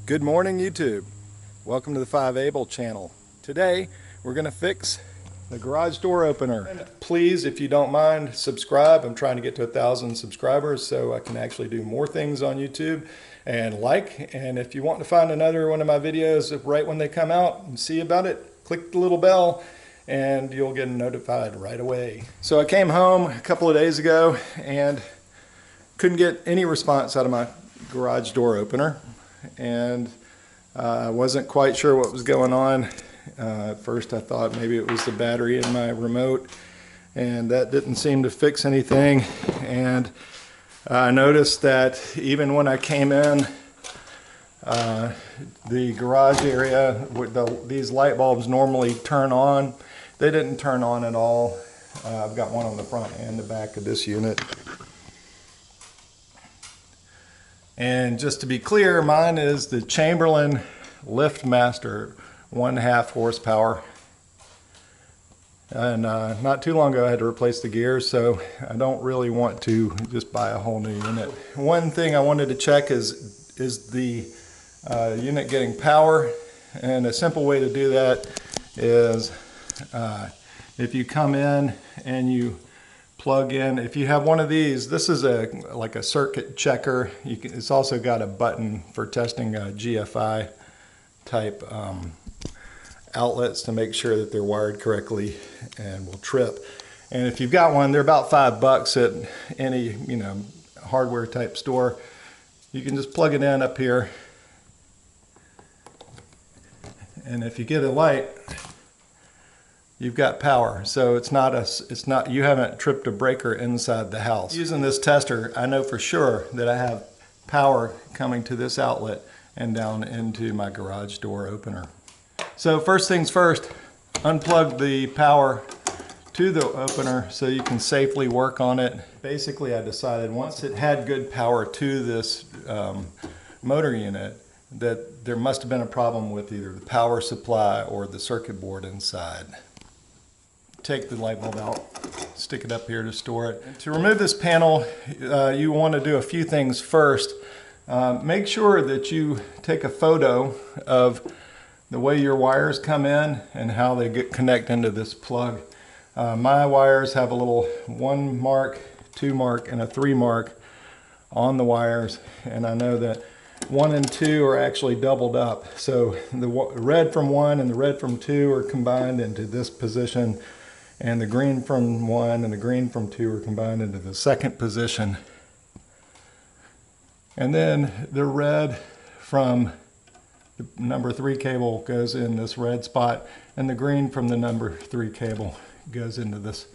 Good morning, YouTube. Welcome to the FiveAble channel. Today we're going to fix the garage door opener. And please, if you don't mind, subscribe. I'm trying to get to 1,000 subscribers so I can actually do more things on YouTube. And and if you want to find another one of my videos right when they come out and see about it, click the little bell and you'll get notified right away. So I came home a couple of days ago and couldn't get any response out of my garage door opener. And I wasn't quite sure what was going on. At first I thought maybe it was the battery in my remote, and that didn't seem to fix anything. And I noticed that even when I came in the garage area, these light bulbs normally turn on. They didn't turn on at all. I've got one on the front and the back of this unit. And just to be clear, mine is the Chamberlain Lift Master, 1.5 horsepower. And not too long ago I had to replace the gears, so I don't really want to just buy a whole new unit. One thing I wanted to check is the unit getting power? And a simple way to do that is if you come in and you plug in, if you have one of these, this is like a circuit checker. It's also got a button for testing GFI type outlets to make sure that they're wired correctly and will trip. And if you've got one, they're about $5 at any hardware type store. You can just plug it in up here, and if you get a light, you've got power. So you haven't tripped a breaker inside the house. Using this tester, I know for sure that I have power coming to this outlet and down into my garage door opener. So first things first, unplug the power to the opener so you can safely work on it. Basically, I decided once it had good power to this motor unit that there must have been a problem with either the power supply or the circuit board inside. Take the light bulb out, stick it up here to store it. To remove this panel, you want to do a few things first. Make sure that you take a photo of the way your wires come in and how they connect into this plug. My wires have a little 1 mark, 2 mark, and a 3 mark on the wires, and I know that 1 and 2 are actually doubled up. So the red from 1 and the red from 2 are combined into this position, and the green from 1 and the green from 2 are combined into the second position. And then the red from the number 3 cable goes in this red spot, and the green from the number 3 cable goes into this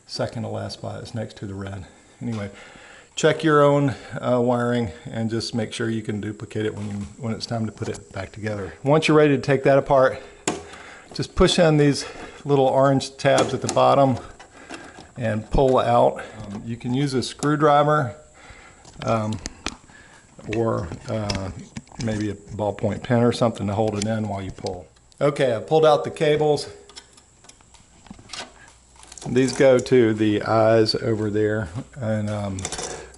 second to last spot. It's next to the red. Anyway, check your own wiring and just make sure you can duplicate it when it's time to put it back together. Once you're ready to take that apart, just push in these little orange tabs at the bottom and pull out. You can use a screwdriver or maybe a ballpoint pen or something to hold it in while you pull. Okay, I pulled out the cables. These go to the eyes over there, and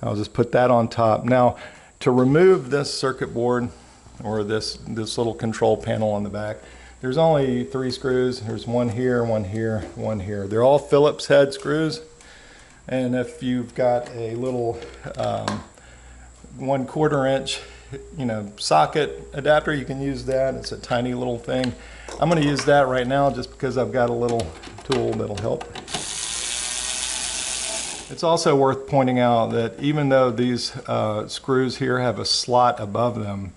I'll just put that on top. Now, to remove this circuit board or this little control panel on the back, there's only 3 screws. There's one here, one here, one here. They're all Phillips head screws. And if you've got a little 1/4 inch socket adapter, you can use that. It's a tiny little thing. I'm going to use that right now just because I've got a little tool that'll help. It's also worth pointing out that even though these screws here have a slot above them,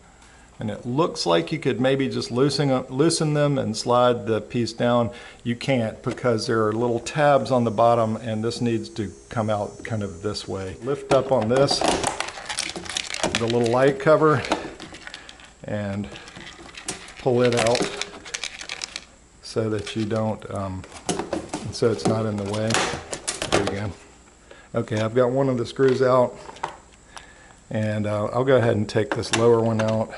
and it looks like you could maybe just loosen them and slide the piece down, you can't, because there are little tabs on the bottom, and this needs to come out kind of this way. Lift up on this, the little light cover, and pull it out so that you don't, so it's not in the way. There you go. Okay, I've got one of the screws out, and I'll go ahead and take this lower one out,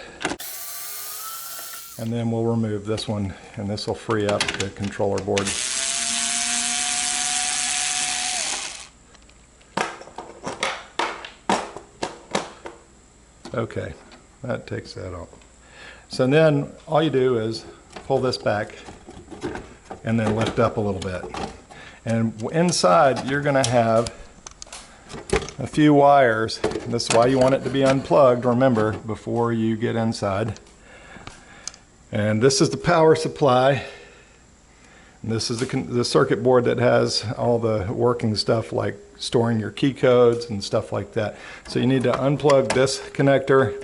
and then we'll remove this one, and this will free up the controller board. Okay, that takes that off. So then all you do is pull this back and then lift up a little bit. And inside you're going to have a few wires. This is why you want it to be unplugged, remember, before you get inside. And this is the power supply. And this is the circuit board that has all the working stuff like storing your key codes and stuff like that. So you need to unplug this connector,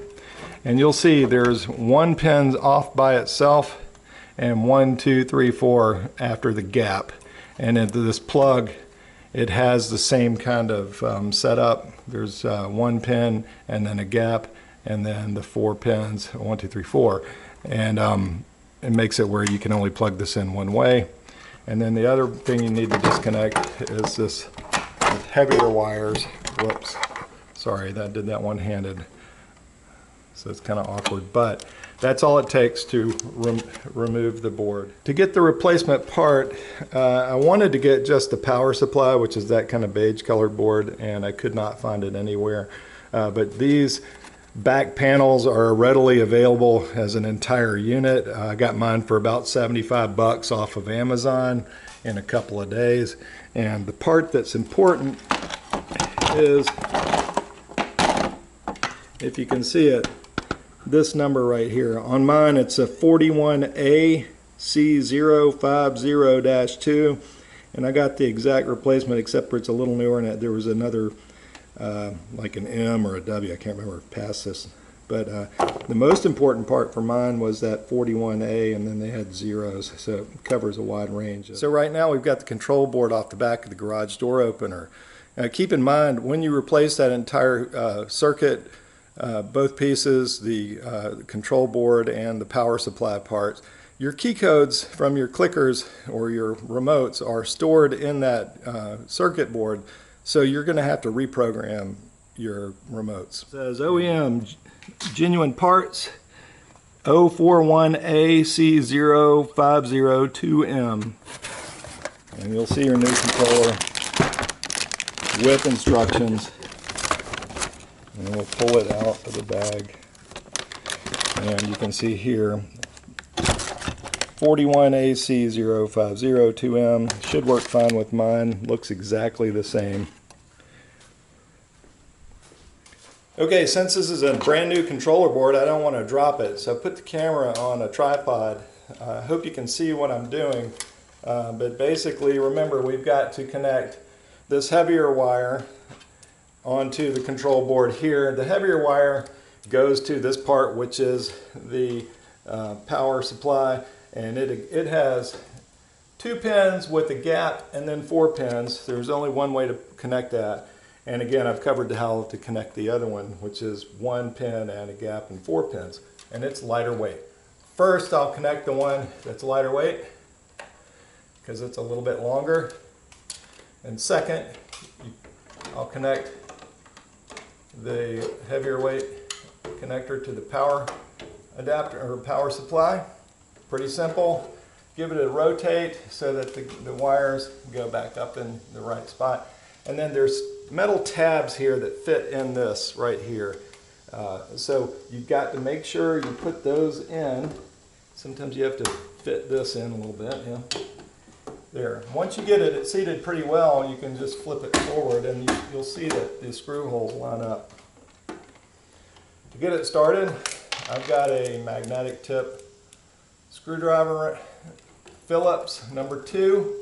and you'll see there's one pin off by itself and 1, 2, 3, 4 after the gap. And into this plug, it has the same kind of setup. There's one pin and then a gap, and then the 4 pins, 1, 2, 3, 4. And it makes it where you can only plug this in one way. And then the other thing you need to disconnect is this heavier wires. Whoops, sorry, that did that one-handed. So it's kind of awkward, but that's all it takes to remove the board. To get the replacement part, I wanted to get just the power supply, which is that kind of beige colored board, and I could not find it anywhere. But these back panels are readily available as an entire unit. I got mine for about 75 bucks off of Amazon in a couple of days. And the part that's important is, if you can see it, this number right here. On mine it's a 41AC050-2, and I got the exact replacement except for it's a little newer, and there was another like an M or a W, I can't remember past this. But the most important part for mine was that 41A, and then they had zeros, so it covers a wide range. So right now we've got the control board off the back of the garage door opener. Keep in mind, when you replace that entire circuit, both pieces, the control board and the power supply parts, your key codes from your clickers or your remotes are stored in that circuit board. So you're going to have to reprogram your remotes. It says OEM genuine parts 041AC0502M, and you'll see your new controller with instructions. And we'll pull it out of the bag, and you can see here 41AC0502M should work fine with mine. Looks exactly the same. Okay, since this is a brand new controller board, I don't want to drop it, so I put the camera on a tripod. I hope you can see what I'm doing, but basically remember, we've got to connect this heavier wire onto the control board here. The heavier wire goes to this part, which is the power supply, and it has 2 pins with a gap and then 4 pins. There's only one way to connect that, and again I've covered how to connect the other one, which is 1 pin and a gap and 4 pins, and it's lighter weight. First I'll connect the one that's lighter weight because it's a little bit longer, and second I'll connect the heavier weight connector to the power adapter or power supply. Pretty simple. Give it a rotate so that the wires go back up in the right spot. And then there's metal tabs here that fit in this right here. So you've got to make sure you put those in. Sometimes you have to fit this in a little bit. Yeah. There. Once you get it seated pretty well, you can just flip it forward and you'll see that the screw holes line up. To get it started, I've got a magnetic tip screwdriver, Phillips number 2,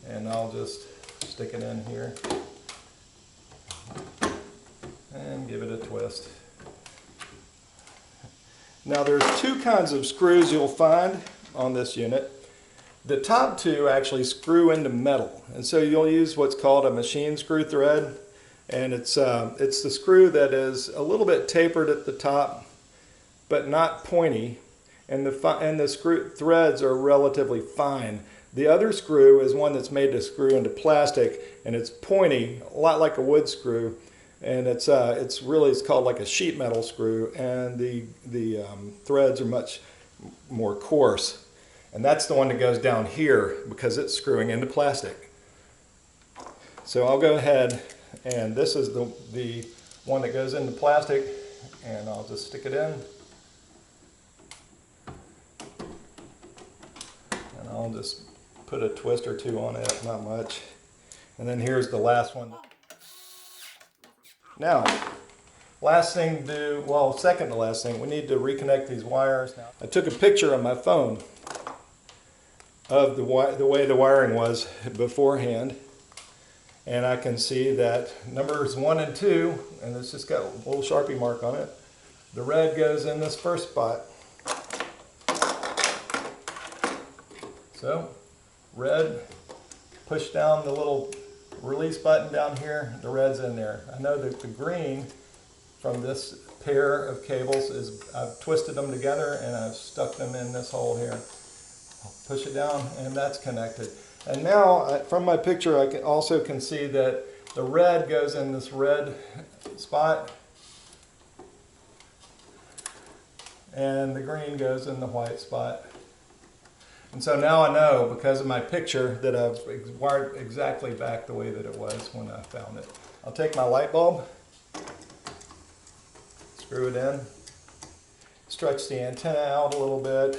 and I'll just stick it in here and give it a twist. Now there's 2 kinds of screws you'll find on this unit. The top 2 actually screw into metal, and so you'll use what's called a machine screw thread, and it's the screw that is a little bit tapered at the top but not pointy, and the screw threads are relatively fine. The other screw is one that's made to screw into plastic, and it's pointy, a lot like a wood screw, and it's called like a sheet metal screw, and the threads are much more coarse. And that's the one that goes down here because it's screwing into plastic. So I'll go ahead, and this is the one that goes into plastic, and I'll just stick it in. just put a twist or two on it, not much. And then here's the last one. Now, last thing to do, well, second to last thing, we need to reconnect these wires. I took a picture on my phone of the way the wiring was beforehand, and I can see that numbers 1 and 2, and it's just got a little Sharpie mark on it. The red goes in this first spot. So, red, push down the little release button down here, the red's in there. I know that the green from this pair of cables is, I've twisted them together and I've stuck them in this hole here. I'll push it down and that's connected. And now from my picture I also can see that the red goes in this red spot and the green goes in the white spot. And so now I know, because of my picture, that I've wired exactly back the way that it was when I found it. I'll take my light bulb, screw it in, stretch the antenna out a little bit,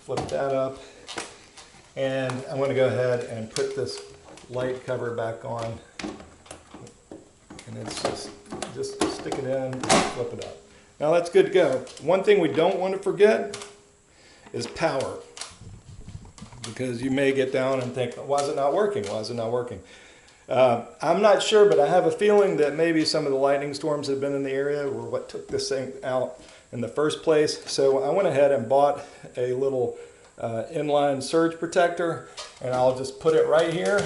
flip that up, and I'm going to go ahead and put this light cover back on. And it's just stick it in and flip it up. Now that's good to go. One thing we don't want to forget is power. Because you may get down and think, why is it not working? Why is it not working? I'm not sure, but I have a feeling that maybe some of the lightning storms that have been in the area were what took this thing out in the first place. So I went ahead and bought a little inline surge protector, and I'll just put it right here.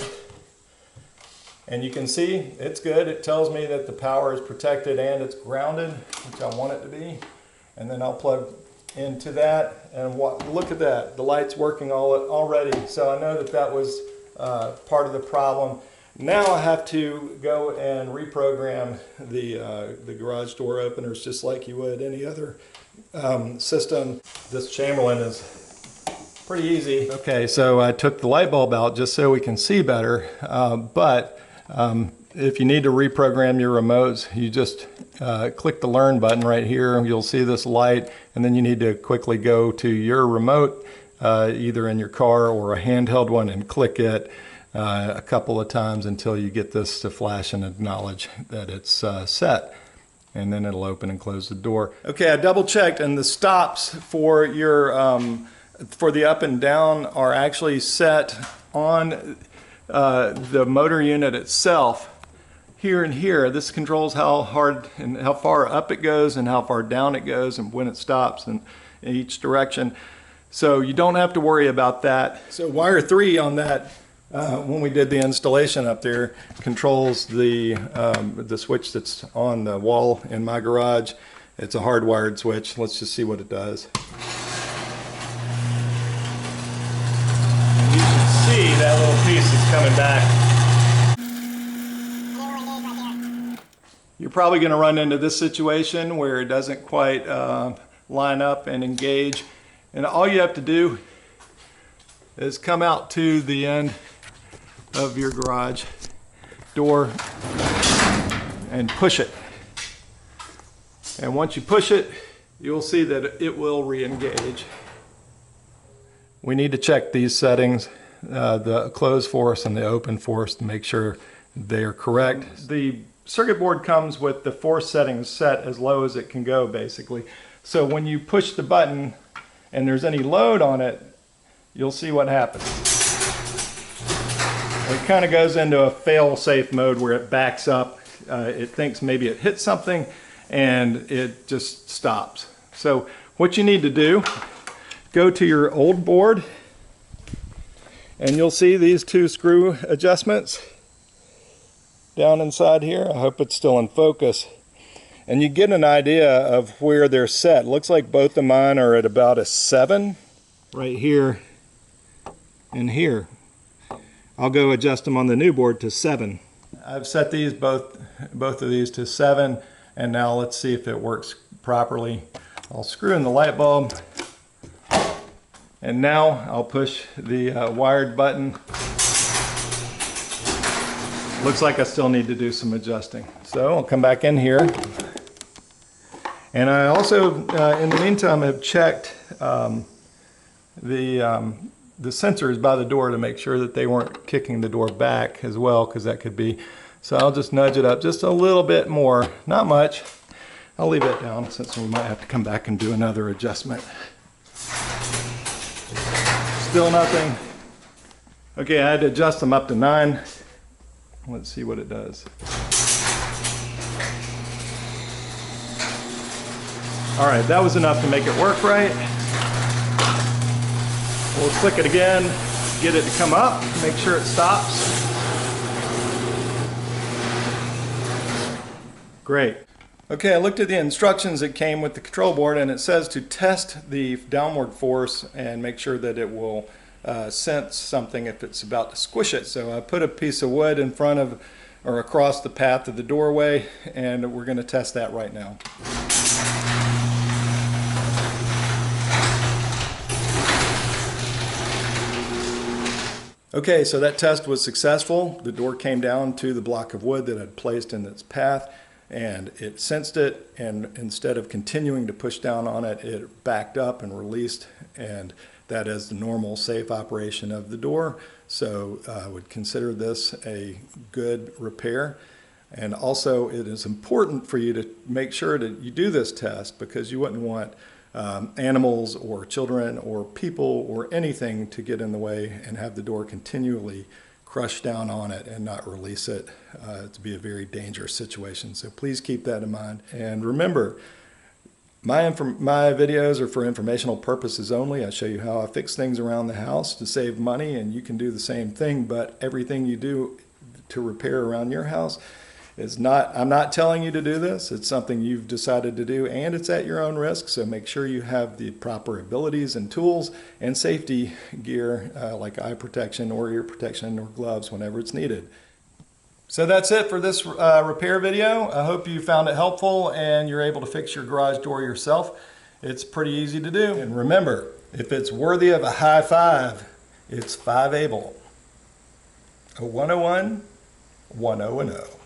And you can see it's good. It tells me that the power is protected and it's grounded, which I want it to be. And then I'll plug into that, and look at that, the light's working already. So I know that that was part of the problem. Now I have to go and reprogram the garage door openers just like you would any other system. This Chamberlain is pretty easy. Okay, so I took the light bulb out just so we can see better, but if you need to reprogram your remotes, you just click the Learn button right here. You'll see this light, and then you need to quickly go to your remote, either in your car or a handheld one, and click it a couple of times until you get this to flash and acknowledge that it's set. And then it'll open and close the door. Okay, I double checked, and the stops for your for the up and down are actually set on the motor unit itself. Here and here, this controls how hard and how far up it goes and how far down it goes and when it stops in each direction. So you don't have to worry about that. So wire 3 on that, when we did the installation up there, controls the switch that's on the wall in my garage. It's a hardwired switch. Let's just see what it does. And you can see that little piece is coming back. You're probably going to run into this situation where it doesn't quite line up and engage. And all you have to do is come out to the end of your garage door and push it. And once you push it, you'll see that it will re-engage. We need to check these settings, the close force and the open force, to make sure they are correct. The circuit board comes with the force settings set as low as it can go, basically. So when you push the button and there's any load on it, you'll see what happens. It kind of goes into a fail-safe mode where it backs up. It thinks maybe it hit something and it just stops. So what you need to do, go to your old board and you'll see these 2 screw adjustments down inside here. I hope it's still in focus. And you get an idea of where they're set. Looks like both of mine are at about a 7 right here and here. I'll go adjust them on the new board to 7. I've set these both of these to 7, and now let's see if it works properly. I'll screw in the light bulb, and now I'll push the wired button. Looks like I still need to do some adjusting. So I'll come back in here. And I also, in the meantime, have checked the the sensors by the door to make sure that they weren't kicking the door back as well, because that could be. So I'll just nudge it up just a little bit more, not much. I'll leave it down since we might have to come back and do another adjustment. Still nothing. Okay, I had to adjust them up to 9. Let's see what it does. All right, that was enough to make it work right. We'll click it again, get it to come up, make sure it stops. Great. Okay, I looked at the instructions that came with the control board, and it says to test the downward force and make sure that it will sense something if it's about to squish it. So I put a piece of wood in front of or across the path of the doorway, and we're going to test that right now. Okay, so that test was successful. The door came down to the block of wood that I'd placed in its path, and it sensed it, and instead of continuing to push down on it, it backed up and released, and that is the normal safe operation of the door. So I would consider this a good repair. And also it is important for you to make sure that you do this test, because you wouldn't want animals or children or people or anything to get in the way and have the door continually crush down on it and not release it. To be a very dangerous situation. So please keep that in mind. And remember, my videos are for informational purposes only. I show you how I fix things around the house to save money, and you can do the same thing, but everything you do to repair around your house is not, I'm not telling you to do this. It's something you've decided to do, and it's at your own risk. So make sure you have the proper abilities and tools and safety gear like eye protection or ear protection or gloves whenever it's needed. So that's it for this repair video. I hope you found it helpful and you're able to fix your garage door yourself. It's pretty easy to do. And remember, if it's worthy of a high five, it's FiveAble. A 101, 1010.